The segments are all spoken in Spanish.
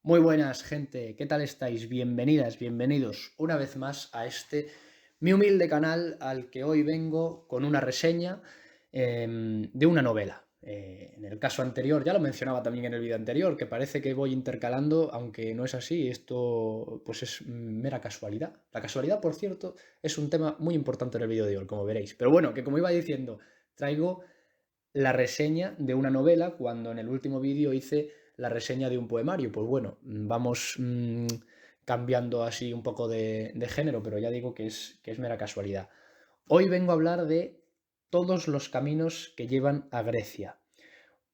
Muy buenas, gente. ¿Qué tal estáis? Bienvenidas, bienvenidos una vez más a este mi humilde canal al que hoy vengo con una reseña de una novela. En el caso anterior, ya lo mencionaba también en el vídeo anterior, que parece que voy intercalando, aunque no es así, esto pues es mera casualidad. La casualidad, por cierto, es un tema muy importante en el vídeo de hoy, como veréis. Pero bueno, que como iba diciendo, traigo la reseña de una novela cuando en el último vídeo hice la reseña de un poemario. Pues bueno, vamos cambiando así un poco de género, pero ya digo que es mera casualidad. Hoy vengo a hablar de Todos los caminos que llevan a Grecia,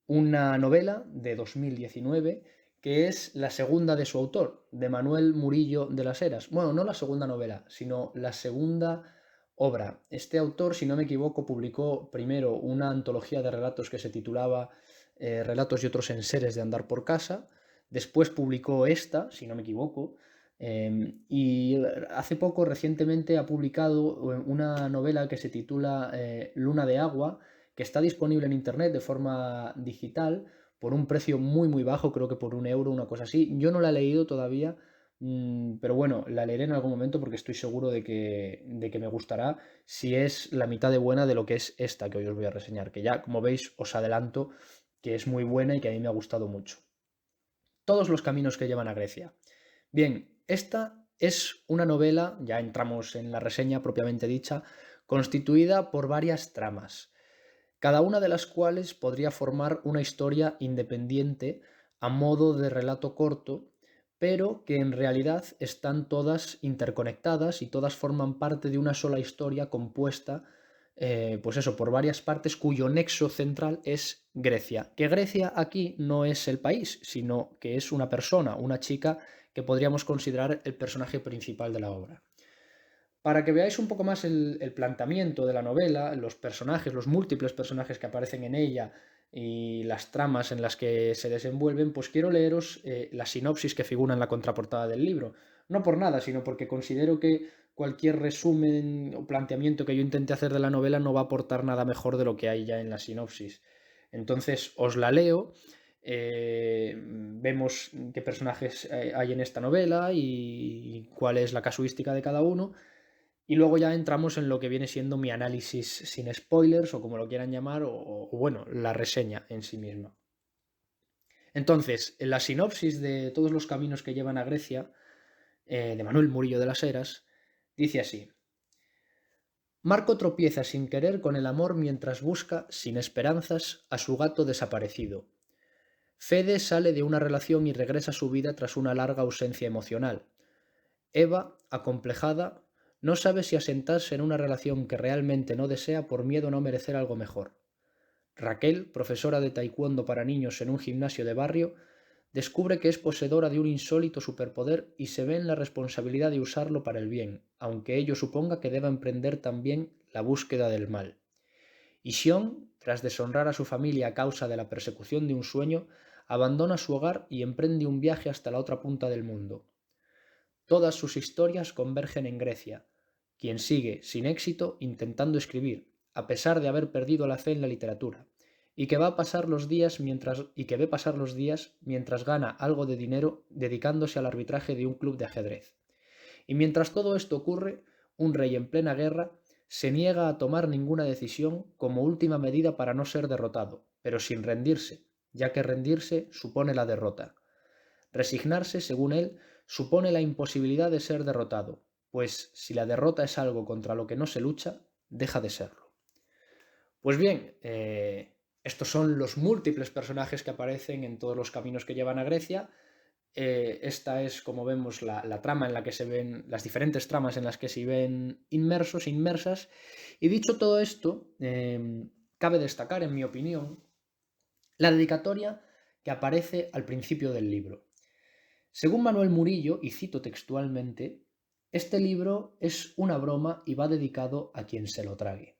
una novela de 2019 que es la segunda de su autor, de Manuel Murillo de las Heras. Bueno, no la segunda novela, sino la segunda obra. Este autor, si no me equivoco, publicó primero una antología de relatos que se titulaba Relatos y otros enseres de andar por casa. Después publicó esta, si no me equivoco, y hace poco, recientemente, ha publicado una novela que se titula Luna de Agua, que está disponible en internet de forma digital por un precio muy muy bajo, creo que por 1 euro, una cosa así. Yo no la he leído todavía, pero bueno, la leeré en algún momento porque estoy seguro de que me gustará si es la mitad de buena de lo que es esta que hoy os voy a reseñar, que ya, como veis, os adelanto que es muy buena y que a mí me ha gustado mucho. Todos los caminos que llevan a Grecia. Bien, esta es una novela, ya entramos en la reseña propiamente dicha, constituida por varias tramas, cada una de las cuales podría formar una historia independiente a modo de relato corto, pero que en realidad están todas interconectadas y todas forman parte de una sola historia compuesta, pues eso, por varias partes cuyo nexo central es Grecia. Que Grecia aquí no es el país, sino que es una persona, una chica que podríamos considerar el personaje principal de la obra. Para que veáis un poco más el planteamiento de la novela, los personajes, los múltiples personajes que aparecen en ella y las tramas en las que se desenvuelven, pues quiero leeros la sinopsis que figura en la contraportada del libro. No por nada, sino porque considero que cualquier resumen o planteamiento que yo intente hacer de la novela no va a aportar nada mejor de lo que hay ya en la sinopsis. Entonces os la leo, vemos qué personajes hay en esta novela y cuál es la casuística de cada uno. Y luego ya entramos en lo que viene siendo mi análisis sin spoilers, o como lo quieran llamar, o bueno, la reseña en sí misma. Entonces, en la sinopsis de Todos los caminos que llevan a Grecia, de Manuel Murillo de las Heras, dice así: Marco tropieza sin querer con el amor mientras busca, sin esperanzas, a su gato desaparecido. Fede sale de una relación y regresa a su vida tras una larga ausencia emocional. Eva, acomplejada, no sabe si asentarse en una relación que realmente no desea por miedo a no merecer algo mejor. Raquel, profesora de taekwondo para niños en un gimnasio de barrio, descubre que es poseedora de un insólito superpoder y se ve en la responsabilidad de usarlo para el bien, aunque ello suponga que deba emprender también la búsqueda del mal. Y Xion, tras deshonrar a su familia a causa de la persecución de un sueño, abandona su hogar y emprende un viaje hasta la otra punta del mundo. Todas sus historias convergen en Grecia, quien sigue, sin éxito, intentando escribir, a pesar de haber perdido la fe en la literatura, y que ve pasar los días mientras gana algo de dinero dedicándose al arbitraje de un club de ajedrez. Y mientras todo esto ocurre, un rey en plena guerra se niega a tomar ninguna decisión como última medida para no ser derrotado, pero sin rendirse, ya que rendirse supone la derrota. Resignarse, según él, supone la imposibilidad de ser derrotado, pues si la derrota es algo contra lo que no se lucha, deja de serlo. Pues bien, estos son los múltiples personajes que aparecen en todos los caminos que llevan a Grecia. Esta es, como vemos, la trama en la que se ven, las diferentes tramas en las que se ven inmersos, inmersas. Y dicho todo esto, cabe destacar, en mi opinión, la dedicatoria que aparece al principio del libro. Según Manuel Murillo, y cito textualmente, este libro es una broma y va dedicado a quien se lo trague.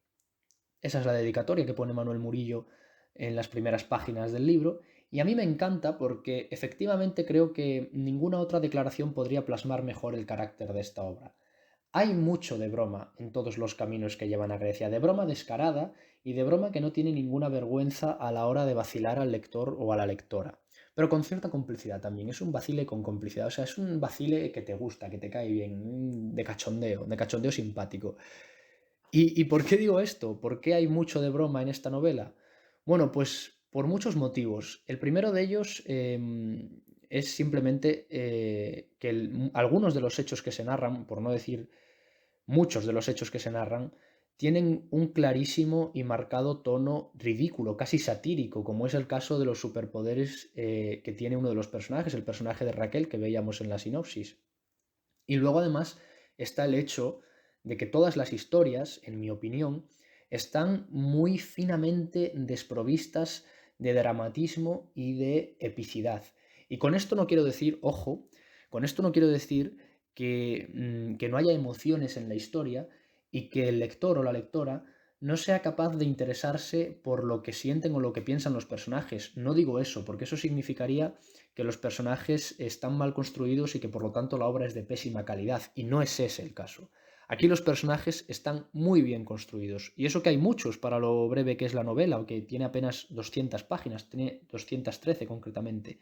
Esa es la dedicatoria que pone Manuel Murillo en las primeras páginas del libro, y a mí me encanta porque efectivamente creo que ninguna otra declaración podría plasmar mejor el carácter de esta obra. Hay mucho de broma en todos los caminos que llevan a Grecia, de broma descarada y de broma que no tiene ninguna vergüenza a la hora de vacilar al lector o a la lectora. pero con cierta complicidad también. Es un vacile con complicidad, o sea, es un vacile que te gusta, que te cae bien, de cachondeo simpático. ¿Y por qué digo esto? ¿Por qué hay mucho de broma en esta novela? Bueno, pues por muchos motivos. El primero de ellos es simplemente que algunos de los hechos que se narran, por no decir muchos de los hechos que se narran, tienen un clarísimo y marcado tono ridículo, casi satírico, como es el caso de los superpoderes que tiene uno de los personajes, el personaje de Raquel que veíamos en la sinopsis. Y luego además está el hecho de que todas las historias, en mi opinión, están muy finamente desprovistas de dramatismo y de epicidad. Y con esto no quiero decir, ojo, con esto no quiero decir que no haya emociones en la historia y que el lector o la lectora no sea capaz de interesarse por lo que sienten o lo que piensan los personajes. No digo eso, porque eso significaría que los personajes están mal construidos y que por lo tanto la obra es de pésima calidad, y no es ese el caso. Aquí los personajes están muy bien construidos, y eso que hay muchos para lo breve que es la novela, o que tiene apenas 200 páginas, tiene 213 concretamente.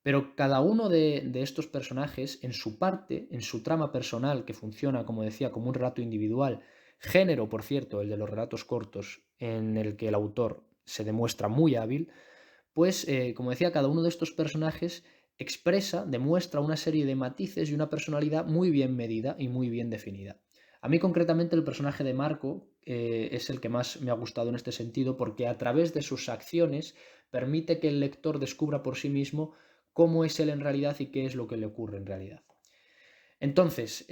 Pero cada uno de estos personajes, en su parte, en su trama personal, que funciona, como decía, como un relato individual, género, por cierto, el de los relatos cortos, en el que el autor se demuestra muy hábil, pues, como decía, cada uno de estos personajes expresa, demuestra una serie de matices y una personalidad muy bien medida y muy bien definida. A mí concretamente el personaje de Marco es el que más me ha gustado en este sentido porque a través de sus acciones permite que el lector descubra por sí mismo cómo es él en realidad y qué es lo que le ocurre en realidad. Entonces,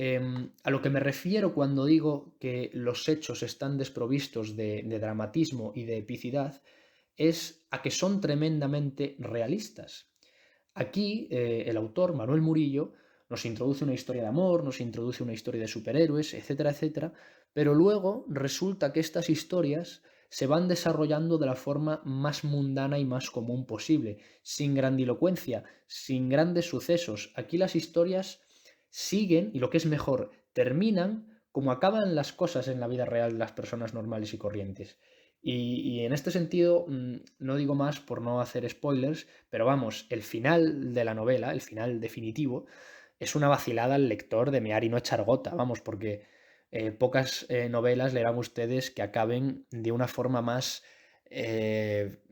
a lo que me refiero cuando digo que los hechos están desprovistos de dramatismo y de epicidad es a que son tremendamente realistas. Aquí el autor, Manuel Murillo, nos introduce una historia de amor, nos introduce una historia de superhéroes, etcétera, etcétera, pero luego resulta que estas historias se van desarrollando de la forma más mundana y más común posible, sin grandilocuencia, sin grandes sucesos. Aquí las historias siguen, y lo que es mejor, terminan como acaban las cosas en la vida real de las personas normales y corrientes. Y en este sentido, no digo más por no hacer spoilers, pero vamos, el final de la novela, el final definitivo, es una vacilada al lector de mear y no echar gota, vamos, porque pocas novelas leerán ustedes que acaben de una forma más eh,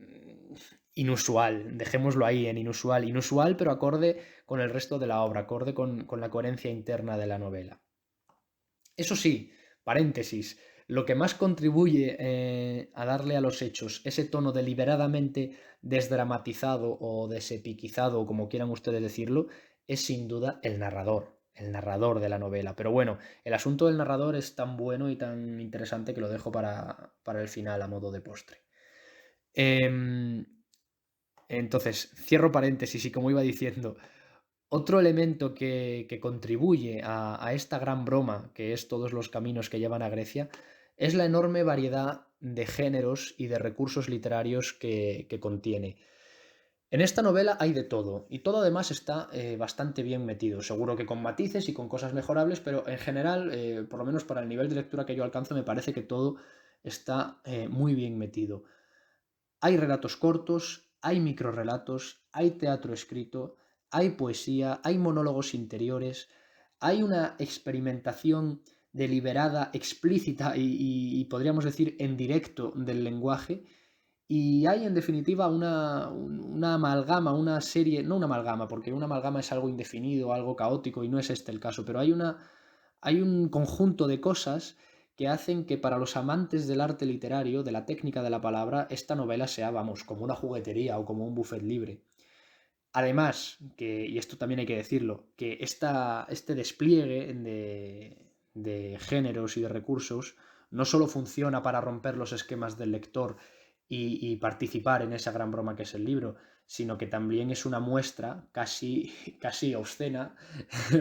inusual, dejémoslo ahí en inusual, inusual pero acorde con el resto de la obra, acorde con la coherencia interna de la novela. Eso sí, paréntesis, lo que más contribuye a darle a los hechos ese tono deliberadamente desdramatizado o desepiquizado, o como quieran ustedes decirlo, es sin duda el narrador de la novela. Pero bueno, el asunto del narrador es tan bueno y tan interesante que lo dejo para el final a modo de postre. Em, entonces, cierro paréntesis y como iba diciendo, otro elemento que contribuye a esta gran broma, que es todos los caminos que llevan a Grecia, es la enorme variedad de géneros y de recursos literarios que contiene. En esta novela hay de todo, y todo además está bastante bien metido, seguro que con matices y con cosas mejorables, pero en general, por lo menos para el nivel de lectura que yo alcanzo, me parece que todo está muy bien metido. Hay relatos cortos, hay microrrelatos, hay teatro escrito, hay poesía, hay monólogos interiores, hay una experimentación deliberada, explícita y podríamos decir en directo del lenguaje. Y hay en definitiva una amalgama, una serie, no una amalgama, porque una amalgama es algo indefinido, algo caótico y no es este el caso, pero hay un conjunto de cosas que hacen que para los amantes del arte literario, de la técnica de la palabra, esta novela sea, vamos, como una juguetería o como un buffet libre. Además, y esto también hay que decirlo, que este despliegue de géneros y de recursos no solo funciona para romper los esquemas del lector y participar en esa gran broma que es el libro, sino que también es una muestra casi obscena,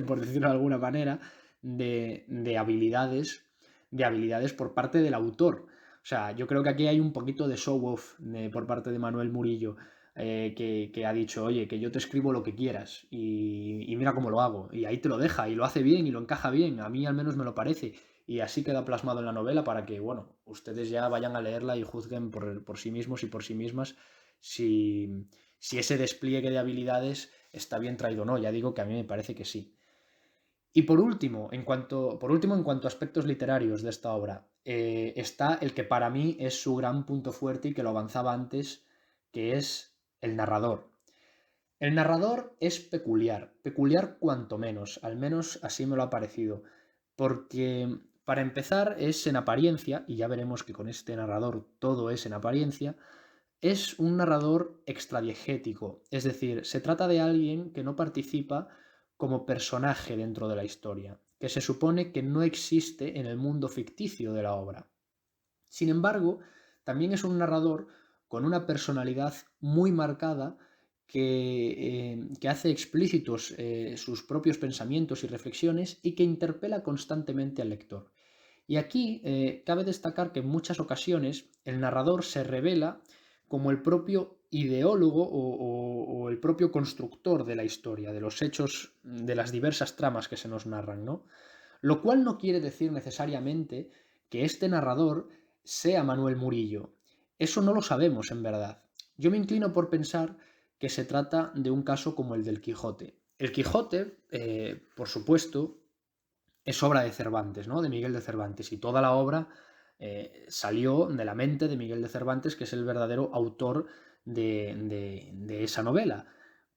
por decirlo de alguna manera, de habilidades por parte del autor. O sea, yo creo que aquí hay un poquito de show-off por parte de Manuel Murillo, que ha dicho, oye, que yo te escribo lo que quieras y mira cómo lo hago. Y ahí te lo deja y lo hace bien y lo encaja bien. A mí al menos me lo parece. Y así queda plasmado en la novela para que, bueno, ustedes ya vayan a leerla y juzguen por sí mismos y por sí mismas si ese despliegue de habilidades está bien traído o no. Ya digo que a mí me parece que sí. Y por último, en cuanto a aspectos literarios de esta obra, está el que para mí es su gran punto fuerte y que lo avanzaba antes, que es el narrador. El narrador es peculiar, peculiar cuanto menos, al menos así me lo ha parecido, porque para empezar es en apariencia, y ya veremos que con este narrador todo es en apariencia, es un narrador extradiegético, es decir, se trata de alguien que no participa como personaje dentro de la historia, que se supone que no existe en el mundo ficticio de la obra. Sin embargo, también es un narrador con una personalidad muy marcada que hace explícitos sus propios pensamientos y reflexiones y que interpela constantemente al lector. Y aquí cabe destacar que en muchas ocasiones el narrador se revela como el propio ideólogo o el propio constructor de la historia, de los hechos, de las diversas tramas que se nos narran, ¿no? Lo cual no quiere decir necesariamente que este narrador sea Manuel Murillo. Eso no lo sabemos en verdad. Yo me inclino por pensar que se trata de un caso como el del Quijote. El Quijote, por supuesto, es obra de Cervantes, ¿no? De Miguel de Cervantes, y toda la obra salió de la mente de Miguel de Cervantes, que es el verdadero autor de esa novela.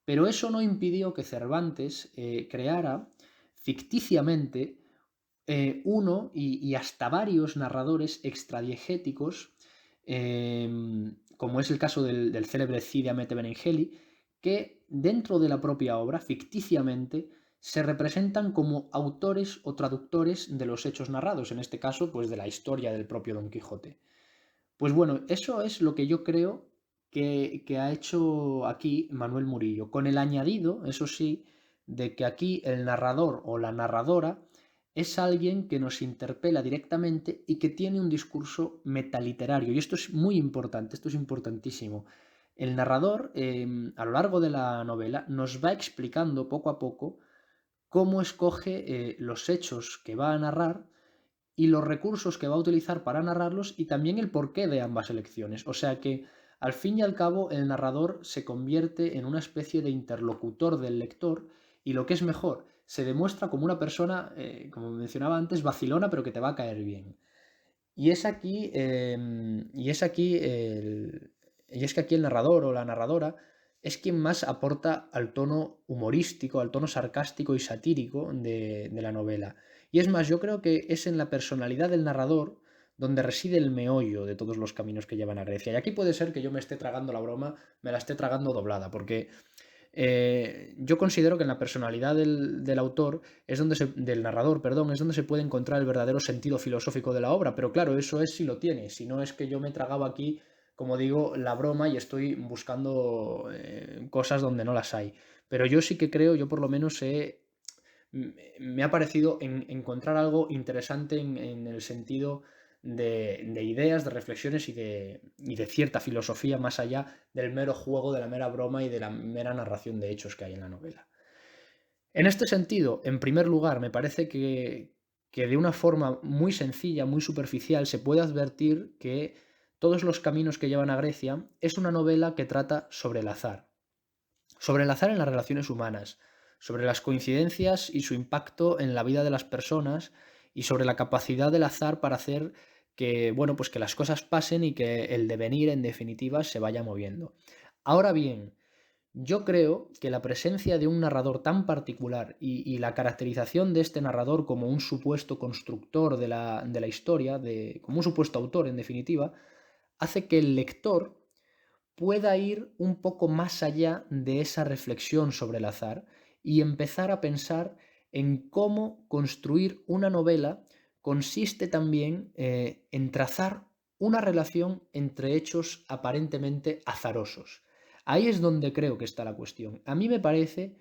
Pero eso no impidió que Cervantes creara ficticiamente uno y hasta varios narradores extradiegéticos, como es el caso del célebre Cide Hamete Benengeli, que dentro de la propia obra, ficticiamente, se representan como autores o traductores de los hechos narrados, en este caso, pues de la historia del propio Don Quijote. Pues bueno, eso es lo que yo creo que ha hecho aquí Manuel Murillo, con el añadido, eso sí, de que aquí el narrador o la narradora es alguien que nos interpela directamente y que tiene un discurso metaliterario. Y esto es muy importante, esto es importantísimo. El narrador, a lo largo de la novela, nos va explicando poco a poco cómo escoge los hechos que va a narrar y los recursos que va a utilizar para narrarlos y también el porqué de ambas elecciones. O sea que, al fin y al cabo, el narrador se convierte en una especie de interlocutor del lector y, lo que es mejor, se demuestra como una persona, como mencionaba antes, vacilona, pero que te va a caer bien. Y es aquí, y es aquí y es que aquí el narrador o la narradora es quien más aporta al tono humorístico, al tono sarcástico y satírico de la novela. Y es más, yo creo que es en la personalidad del narrador donde reside el meollo de todos los caminos que llevan a Grecia. Y aquí puede ser que yo me esté tragando la broma, me la esté tragando doblada, porque yo considero que en la personalidad del autor es donde del narrador, perdón, es donde se puede encontrar el verdadero sentido filosófico de la obra, pero claro, eso es si lo tiene, si no es que yo me he tragado aquí, como digo, la broma y estoy buscando cosas donde no las hay. Pero yo sí que creo, yo por lo menos me ha parecido encontrar algo interesante en el sentido de ideas, de reflexiones y de cierta filosofía más allá del mero juego, de la mera broma y de la mera narración de hechos que hay en la novela. En este sentido, en primer lugar, me parece que de una forma muy sencilla, muy superficial, se puede advertir que Todos los caminos que llevan a Grecia es una novela que trata sobre el azar en las relaciones humanas, sobre las coincidencias y su impacto en la vida de las personas y sobre la capacidad del azar para hacer que, bueno, pues que las cosas pasen y que el devenir en definitiva se vaya moviendo. Ahora bien, yo creo que la presencia de un narrador tan particular y la caracterización de este narrador como un supuesto constructor de la historia, como un supuesto autor en definitiva, hace que el lector pueda ir un poco más allá de esa reflexión sobre el azar y empezar a pensar en cómo construir una novela consiste también en trazar una relación entre hechos aparentemente azarosos. Ahí es donde creo que está la cuestión. A mí me parece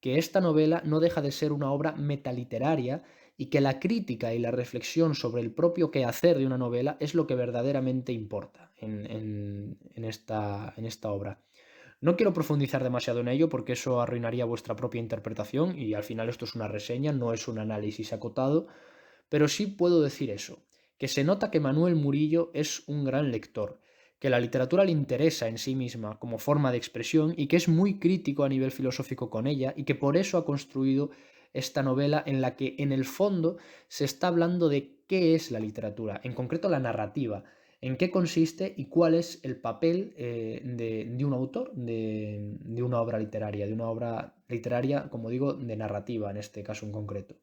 que esta novela no deja de ser una obra metaliteraria y que la crítica y la reflexión sobre el propio quehacer de una novela es lo que verdaderamente importa en esta obra. No quiero profundizar demasiado en ello porque eso arruinaría vuestra propia interpretación y al final esto es una reseña, no es un análisis acotado, pero sí puedo decir eso, que se nota que Manuel Murillo es un gran lector, que la literatura le interesa en sí misma como forma de expresión y que es muy crítico a nivel filosófico con ella y que por eso ha construido esta novela en la que en el fondo se está hablando de qué es la literatura, en concreto la narrativa, en qué consiste y cuál es el papel de un autor, de una obra literaria, como digo, de narrativa en este caso en concreto.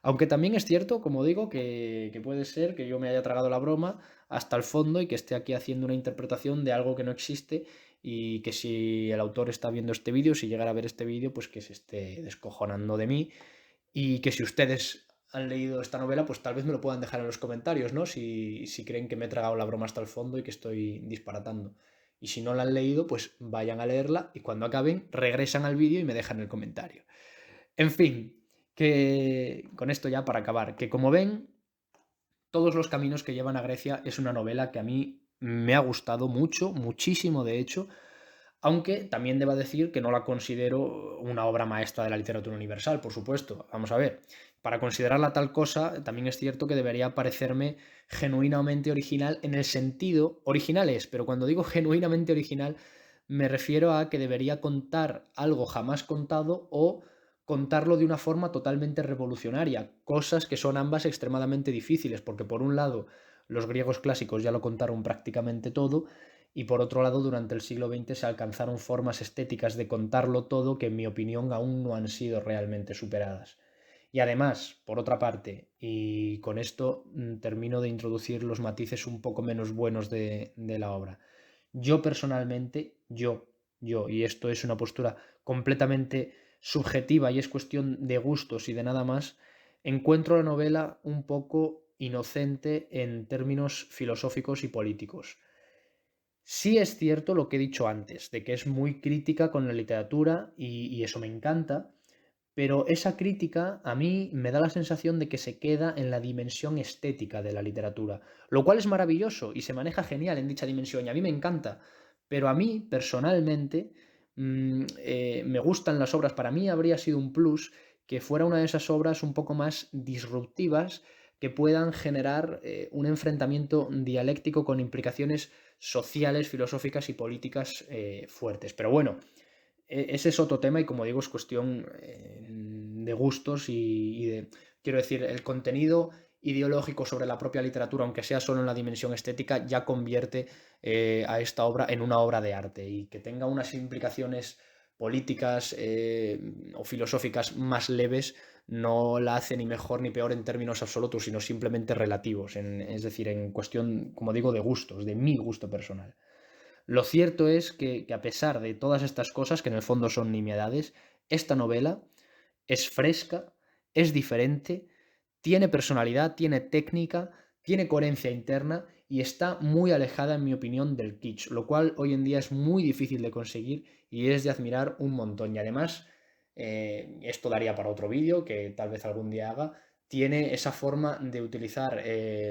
Aunque también es cierto, como digo, que puede ser que yo me haya tragado la broma hasta el fondo y que esté aquí haciendo una interpretación de algo que no existe y que si el autor está viendo este vídeo, si llegara a ver este vídeo, pues que se esté descojonando de mí y que si ustedes han leído esta novela, pues tal vez me lo puedan dejar en los comentarios, ¿no? Si creen que me he tragado la broma hasta el fondo y que estoy disparatando. Y si no la han leído, pues vayan a leerla y cuando acaben regresan al vídeo y me dejan el comentario. En fin, que con esto ya para acabar, que como ven, Todos los caminos que llevan a Grecia es una novela que a mí me ha gustado mucho, muchísimo de hecho, aunque también deba decir que no la considero una obra maestra de la literatura universal, por supuesto. Vamos a ver, para considerarla tal cosa, también es cierto que debería parecerme genuinamente original en el sentido, original es, pero cuando digo genuinamente original, me refiero a que debería contar algo jamás contado o contarlo de una forma totalmente revolucionaria, cosas que son ambas extremadamente difíciles, porque por un lado los griegos clásicos ya lo contaron prácticamente todo, y por otro lado, durante el siglo XX se alcanzaron formas estéticas de contarlo todo que en mi opinión aún no han sido realmente superadas. Y además, por otra parte, y con esto termino de introducir los matices un poco menos buenos de la obra. Yo personalmente, y esto es una postura completamente subjetiva y es cuestión de gustos y de nada más, encuentro la novela un poco inocente en términos filosóficos y políticos. Sí es cierto lo que he dicho antes, de que es muy crítica con la literatura y eso me encanta, pero esa crítica a mí me da la sensación de que se queda en la dimensión estética de la literatura, lo cual es maravilloso y se maneja genial en dicha dimensión y a mí me encanta, pero a mí personalmente me gustan las obras, para mí habría sido un plus que fuera una de esas obras un poco más disruptivas que puedan generar un enfrentamiento dialéctico con implicaciones sociales, filosóficas y políticas fuertes. Pero bueno, ese es otro tema y como digo es cuestión de gustos y de, quiero decir, el contenido ideológico sobre la propia literatura, aunque sea solo en la dimensión estética, ya convierte a esta obra en una obra de arte y que tenga unas implicaciones políticas o filosóficas más leves no la hace ni mejor ni peor en términos absolutos, sino simplemente relativos, es decir, en cuestión, como digo, de gustos, de mi gusto personal. Lo cierto es que a pesar de todas estas cosas, que en el fondo son nimiedades, esta novela es fresca, es diferente, tiene personalidad, tiene técnica, tiene coherencia interna y está muy alejada, en mi opinión, del kitsch, lo cual hoy en día es muy difícil de conseguir y es de admirar un montón. Y además, esto daría para otro vídeo que tal vez algún día haga, tiene esa forma de utilizar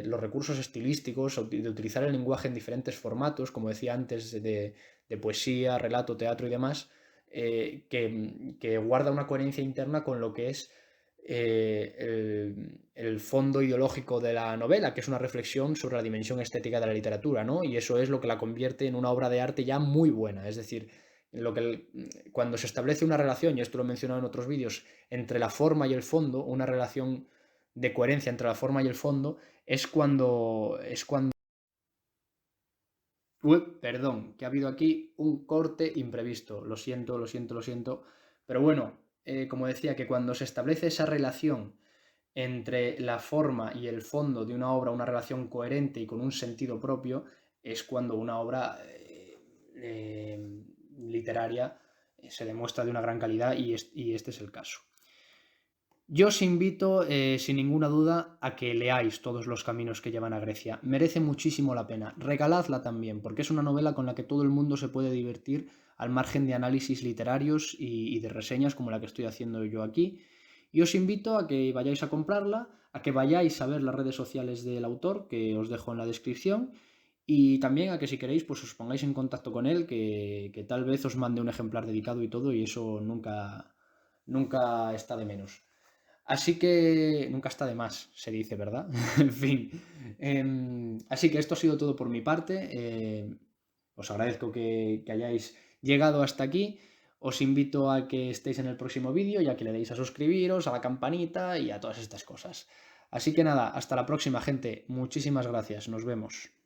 los recursos estilísticos, de utilizar el lenguaje en diferentes formatos, como decía antes, de poesía, relato, teatro y demás, que guarda una coherencia interna con lo que es el fondo ideológico de la novela, que es una reflexión sobre la dimensión estética de la literatura, ¿no? Y eso es lo que la convierte en una obra de arte ya muy buena, es decir, cuando se establece una relación, y esto lo he mencionado en otros vídeos, entre la forma y el fondo, una relación de coherencia entre la forma y el fondo, es cuando. Uy, perdón, que ha habido aquí un corte imprevisto. Lo siento, lo siento, lo siento. Pero bueno, como decía, que cuando se establece esa relación entre la forma y el fondo de una obra, una relación coherente y con un sentido propio, es cuando una obra literaria se demuestra de una gran calidad y este es el caso. Yo os invito, sin ninguna duda, a que leáis Todos los caminos que llevan a Grecia. Merece muchísimo la pena. Regaladla también, porque es una novela con la que todo el mundo se puede divertir al margen de análisis literarios y de reseñas como la que estoy haciendo yo aquí. Y os invito a que vayáis a comprarla, a que vayáis a ver las redes sociales del autor, que os dejo en la descripción, y también a que si queréis, pues os pongáis en contacto con él, que tal vez os mande un ejemplar dedicado y todo, y eso nunca, nunca está de menos. Así que nunca está de más, se dice, ¿verdad? En fin. Así que esto ha sido todo por mi parte. Os agradezco que hayáis llegado hasta aquí. Os invito a que estéis en el próximo vídeo y a que le deis a suscribiros, a la campanita y a todas estas cosas. Así que nada, hasta la próxima, gente. Muchísimas gracias. Nos vemos.